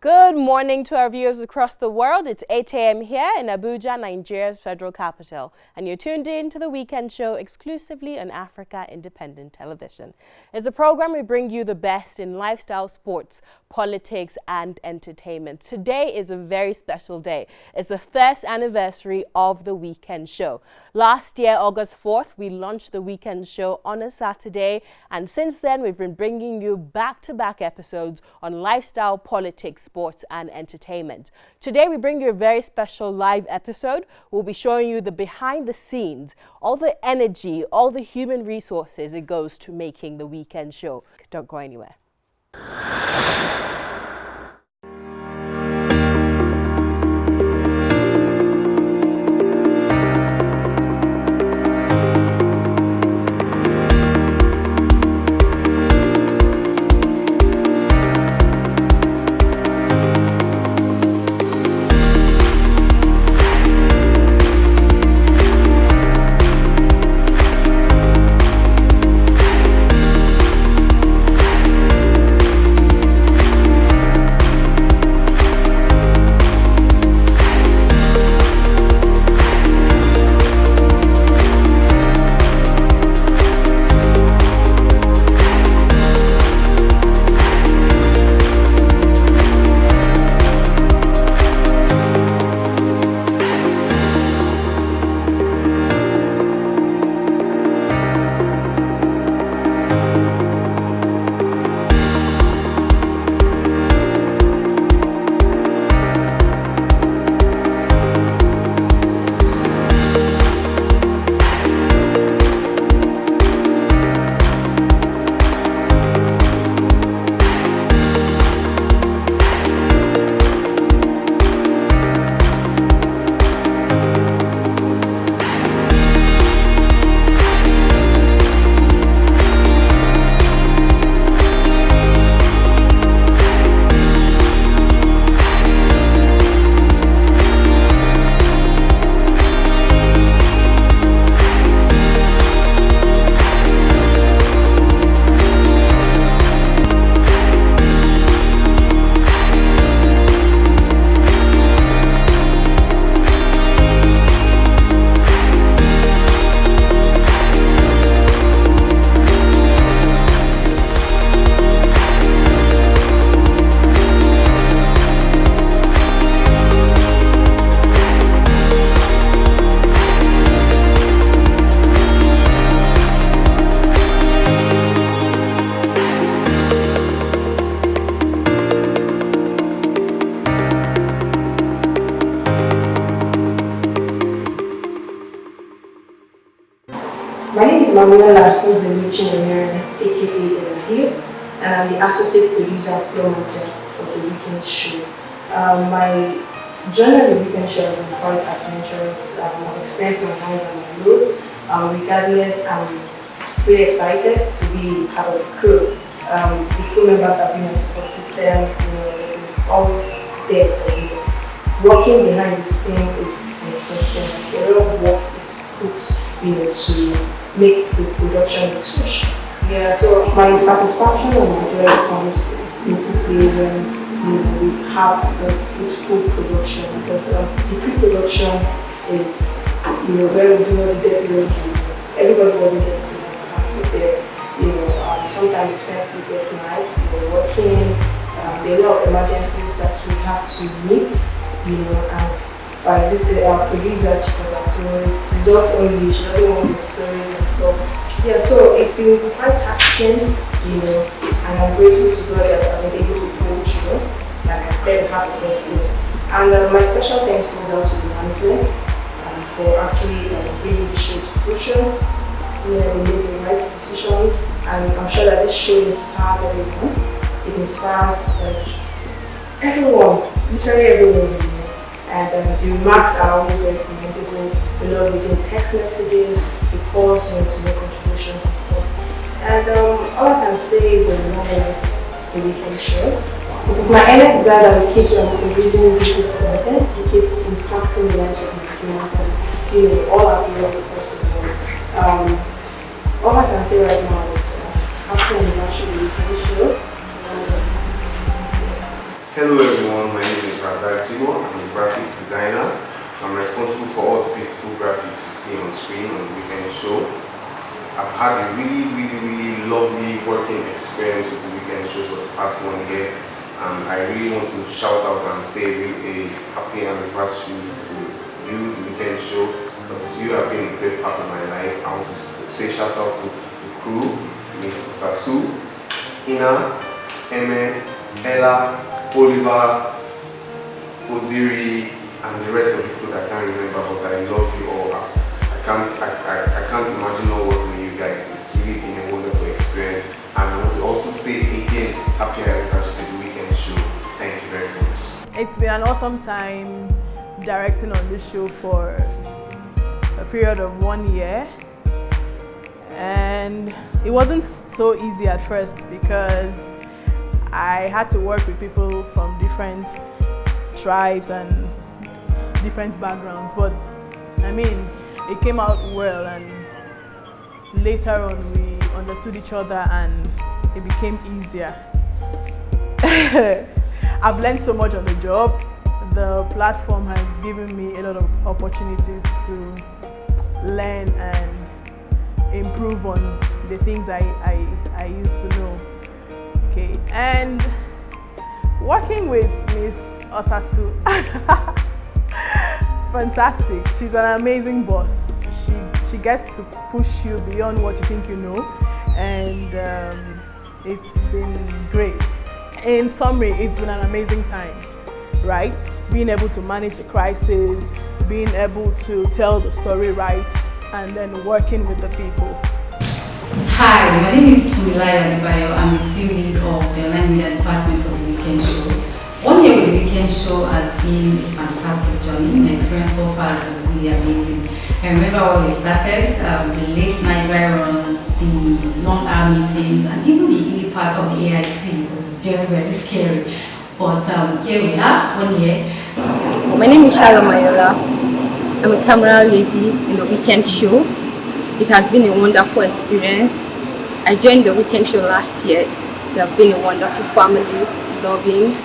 Good morning to our viewers across the world. It's 8 a.m. here in Abuja, Nigeria's federal capital, and you're tuned in to the Weekend Show exclusively on Africa Independent Television. It's a program we bring you the best in lifestyle, sports, politics, and entertainment. Today is a very special day. It's the first anniversary of the Weekend Show. Last year, August 4th, we launched the Weekend Show on a Saturday, and since then, we've been bringing you back-to-back episodes on lifestyle, politics, sports, and entertainment. Today, we bring you a very special live episode. We'll be showing you the behind the scenes, all the energy, all the human resources it goes to making the Weekend Show. Don't go anywhere. My name is Manuela Osayi, aka Hills, and I'm the associate producer and floor manager of the Weekend Show. My journey on the Weekend Show has been quite adventurous. I've experienced my highs and my lows. Regardless, I'm really excited to be part of the crew. The crew members have been a support system, they're always there for you. Working behind the scene is exhausting. A lot of work is put, to make the production a touch. Yeah, so my satisfaction and my joy comes basically when we have a fruitful production, because the pre-production is where we do all the dirty laundry. Everybody wasn't getting to see the half there. Sometimes expensive guest nights, we're working, there are a lot of emergencies that we have to meet, and our producer, because it's results only, she doesn't want the stories and stuff. Yeah, so it's been quite taxing, and I'm grateful to God that I've been able to pull through. Like I said, have the best thing. And my special thanks goes out to the management for actually bringing the show to fruition. They made the right decision, and I'm sure that this show inspires everyone. It inspires everyone, literally everyone. And the remarks are always very commendable. Within text messages, the calls, to make contributions and stuff. And all I can say is long life the Weekend Show. It is my earnest desire that we keep producing beautiful content, we keep impacting the lives of Nigerians and all our viewers across the world. All I can say right now is happy anniversary of the Weekend Show. Hello everyone, my name is Madaki. I'm a graphic designer. I'm responsible for all the beautiful graphics you see on screen on the weekend show. I've had a really lovely working experience with the weekend show for the past 1 year. And I really want to shout out and say a happy anniversary to you, the weekend show, because you have been a great part of my life. I want to say shout out to the crew, Miss Osasu, Ina, Eme, Ella, Oliver, Odiri, and the rest of the crew that I can't remember, but I love you all. I can't imagine not working with you guys. It's really been a wonderful experience. And I want to also say again, happy anniversary to the weekend show. Thank you very much. It's been an awesome time directing on this show for a period of 1 year. And it wasn't so easy at first because I had to work with people from different tribes and different backgrounds, but I mean, it came out well, and later on we understood each other and it became easier. I've learned so much on the job. The platform has given me a lot of opportunities to learn and improve on the things I used to know. Okay, and working with Miss Osasu, fantastic. She's an amazing boss. She gets to push you beyond what you think you know, and it's been great. In summary, it's been an amazing time, right? Being able to manage a crisis, being able to tell the story right, and then working with the people. Hi, my name is Adesuwa. I'm the team lead of the online media department of the weekend show. 1 year with the weekend show has been a fantastic journey. My experience so far has been really amazing. I remember when we started, the late night runs, the long hour meetings, and even the early parts of the AIT was very scary. But here we are, 1 year. My name is Shalom Mayola. I'm a camera lady in the weekend show. It has been a wonderful experience. I joined the weekend show last year. They have been a wonderful family, loving.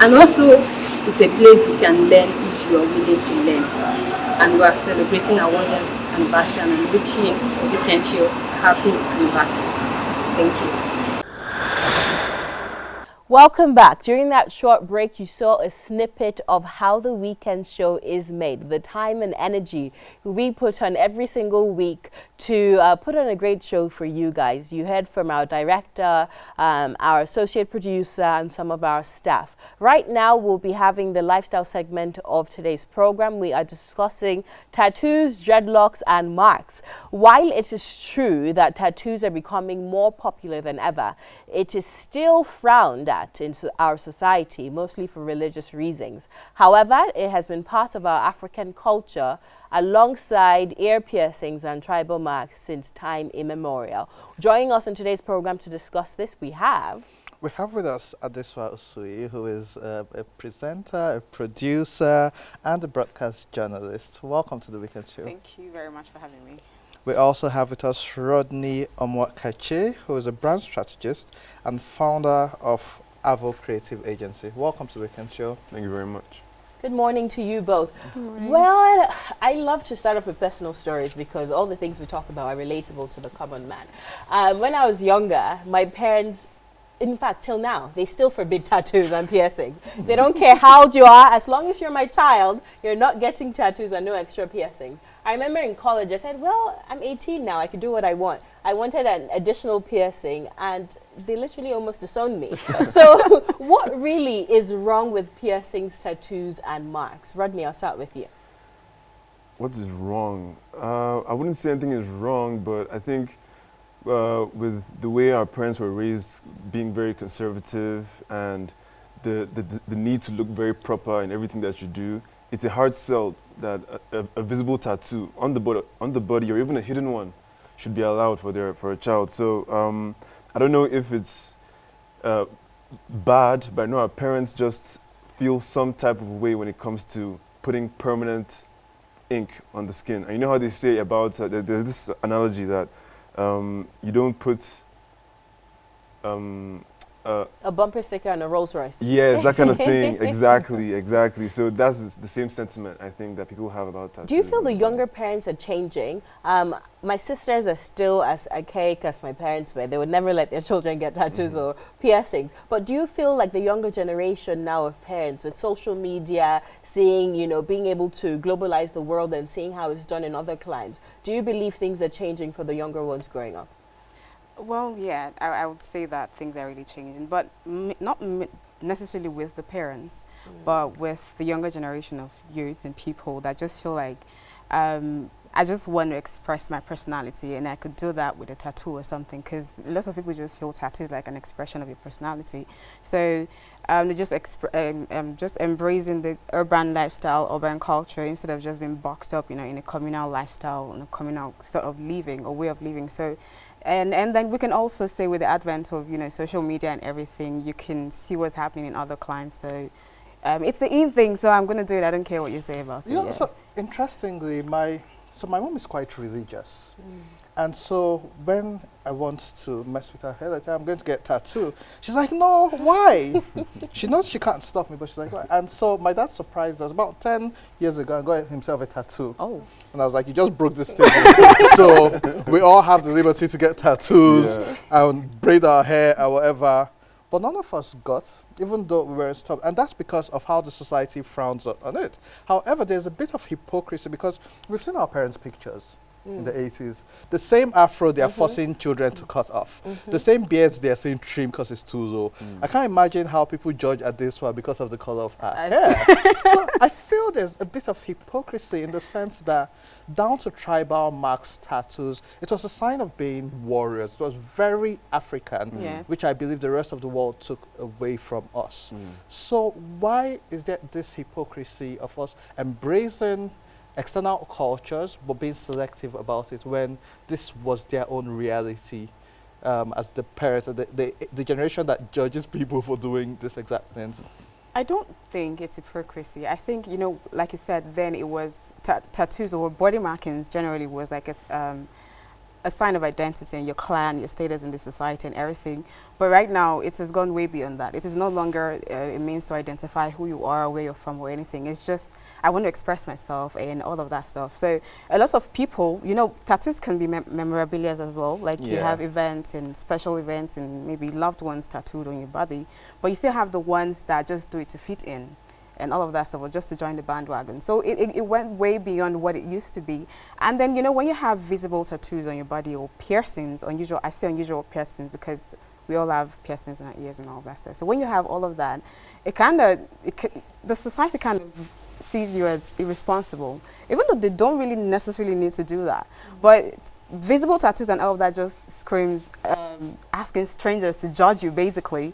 And also, it's a place you can learn if you are willing to learn. And we are celebrating our 1 year anniversary, and I'm wishing the weekend show a happy anniversary. Thank you. Welcome back. During that short break, you saw a snippet of how the weekend show is made, the time and energy we put on every single week to put on a great show for you guys. You heard from our director, our associate producer, and some of our staff. Right now, we'll be having the lifestyle segment of today's program. We are discussing tattoos, dreadlocks, and marks. While it is true that tattoos are becoming more popular than ever, it is still frowned at in our society, mostly for religious reasons. However, it has been part of our African culture alongside ear piercings and tribal marks since time immemorial. Joining us on today's program to discuss this, we have with us Adesuwa Osuyi, who is a presenter, a producer, and a broadcast journalist. Welcome to the Weekend Show. Thank you very much for having me. We also have with us Rodney, OMEOKACHIE, who is a brand strategist and founder of Avo Creative Agency. Welcome to the Weekend Show. Thank you very much. Good morning to you both. Well, I love to start off with personal stories because all the things we talk about are relatable to the common man. When I was younger, my parents, in fact, till now, they still forbid tattoos and piercings. They don't care how old you are, as long as you're my child, you're not getting tattoos and no extra piercings. I remember in college, I said, well, I'm 18 now, I can do what I want. I wanted an additional piercing, and they literally almost disowned me. So what really is wrong with piercings, tattoos, and marks? Rodney, I'll start with you. What is wrong? I wouldn't say anything is wrong, but I think with the way our parents were raised, being very conservative and the need to look very proper in everything that you do, it's a hard sell that a visible tattoo on the body or even a hidden one should be allowed for a child. So I don't know if it's bad, but I know our parents just feel some type of way when it comes to putting permanent ink on the skin. And you know how they say about, there's this analogy that you don't put a bumper sticker and a Rolls Royce. Yes, that kind of thing. Exactly, exactly. So that's the same sentiment I think that people have about tattoos. Do you feel the younger parents are changing? My sisters are still as archaic as my parents were. They would never let their children get tattoos or piercings. But do you feel like the younger generation now of parents with social media, seeing, you know, being able to globalize the world and seeing how it's done in other climes, do you believe things are changing for the younger ones growing up? Well, yeah, I would say that things are really changing, but not necessarily with the parents, but with the younger generation of youth and people that just feel like I just want to express my personality, and I could do that with a tattoo or something, because lots of people just feel tattoos like an expression of your personality. So they're just embracing the urban lifestyle, urban culture, instead of just being boxed up, you know, in a communal lifestyle, in a communal sort of living or way of living. So. And then we can also say with the advent of, you know, social media and everything, you can see what's happening in other climes. So it's the in thing, so I'm going to do it. I don't care what you say about it. You know, so interestingly, my mom is quite religious. And so when I want to mess with her head, I tell her I'm going to get a tattoo. She's like, no, why? She knows she can't stop me, but she's like, why? And so my dad surprised us about 10 years ago and got himself a tattoo. Oh. And I was like, you just broke this thing. So we all have the liberty to get tattoos and braid our hair or whatever. But none of us got, even though we were stopped. And that's because of how the society frowns on it. However, there's a bit of hypocrisy because we've seen our parents' pictures. In the 80s. The same afro they are forcing children to cut off. The same beards they are saying trim because it's too low. I can't imagine how people judge Adesuwa because of the color of her hair. So I feel there's a bit of hypocrisy in the sense that down to tribal marks, tattoos, it was a sign of being warriors. It was very African, which I believe the rest of the world took away from us. So why is there this hypocrisy of us embracing external cultures but being selective about it when this was their own reality as the parents, the generation that judges people for doing this exact things? I don't think it's hypocrisy. I think, you know, like you said, then it was tattoos or body markings generally was like a sign of identity and your clan, your status in the society and everything. But right now, it has gone way beyond that. It is no longer a means to identify who you are, where you're from or anything. It's just, I want to express myself and all of that stuff. So a lot of people, you know, tattoos can be memorabilia as well. Like you have events and special events and maybe loved ones tattooed on your body. But you still have the ones that just do it to fit in and all of that stuff, or just to join the bandwagon. So it went way beyond what it used to be. And then, you know, when you have visible tattoos on your body or piercings, I say unusual piercings because we all have piercings in our ears and all of that stuff. So when you have all of that, the society kind of sees you as irresponsible, even though they don't really necessarily need to do that. But visible tattoos and all of that just screams asking strangers to judge you, basically.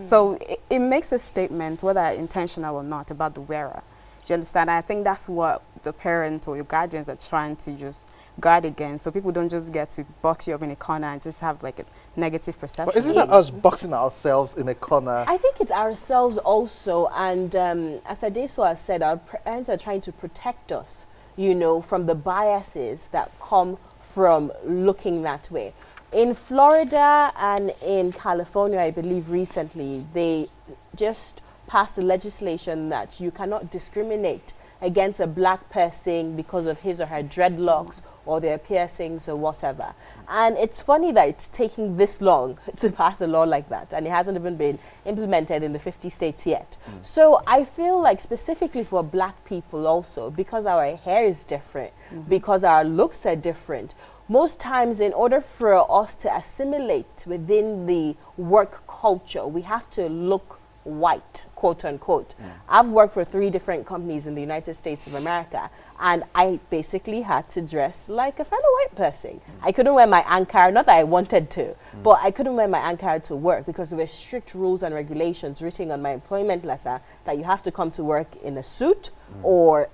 So it makes a statement, whether intentional or not, about the wearer. Do you understand? I think that's what the parents or your guardians are trying to just guard against, so people don't just get to box you up in a corner and just have like a negative perception. But isn't it us boxing ourselves in a corner? I think it's ourselves also, and as Adesuwa said, our parents are trying to protect us, you know, from the biases that come from looking that way. In Florida and in California, I believe recently, they just passed a legislation that you cannot discriminate against a black person because of his or her dreadlocks or their piercings or whatever. And it's funny that it's taking this long to pass a law like that, and it hasn't even been implemented in the 50 states yet. So I feel like specifically for black people also, because our hair is different, because our looks are different, most times in order for us to assimilate within the work culture, we have to look white, quote unquote. I've worked for 3 different companies in the United States of America, and I basically had to dress like a fellow white person. I couldn't wear my Ankara, not that I wanted to, but I couldn't wear my Ankara to work because there were strict rules and regulations written on my employment letter that you have to come to work in a suit or,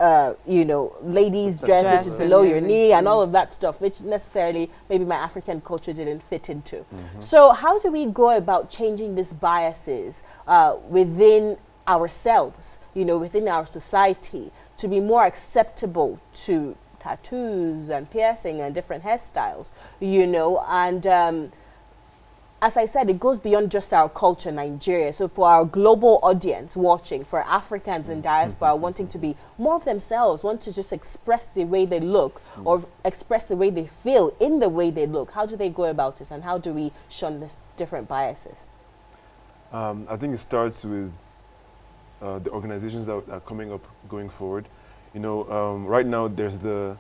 you know, ladies dress which is below your knee and all of that stuff, which necessarily maybe my African culture didn't fit into. So how do we go about changing these biases within ourselves, you know, within our society, to be more acceptable to tattoos and piercing and different hairstyles, you know, and as I said, it goes beyond just our culture, Nigeria. So for our global audience watching, for Africans in diaspora wanting to be more of themselves, want to just express the way they look or express the way they feel in the way they look, how do they go about it, and how do we shun these different biases? I think it starts with the organizations that are coming up going forward. You know, right now there's the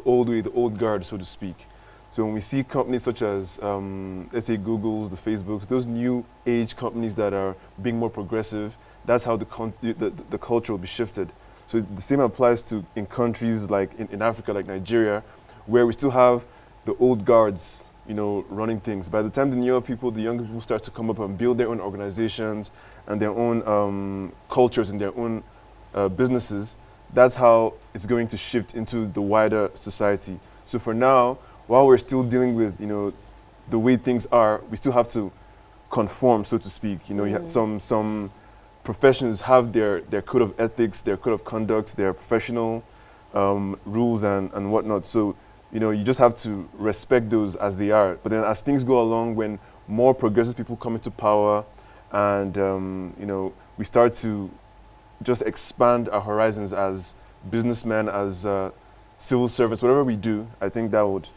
old way, the old guard, so to speak. So when we see companies such as, let's say Google's, the Facebooks, those new age companies that are being more progressive, that's how the culture will be shifted. So the same applies to in countries like in Africa, like Nigeria, where we still have the old guards, you know, running things. By the time the younger people start to come up and build their own organizations and their own cultures and their own businesses, that's how it's going to shift into the wider society. So for now, while we're still dealing with, you know, the way things are, we still have to conform, so to speak. You know, you some professions have their code of ethics, their code of conduct, their professional rules and whatnot. So, you know, you just have to respect those as they are. But then as things go along, when more progressive people come into power and, you know, we start to just expand our horizons as businessmen, as civil servants, whatever we do, I think that would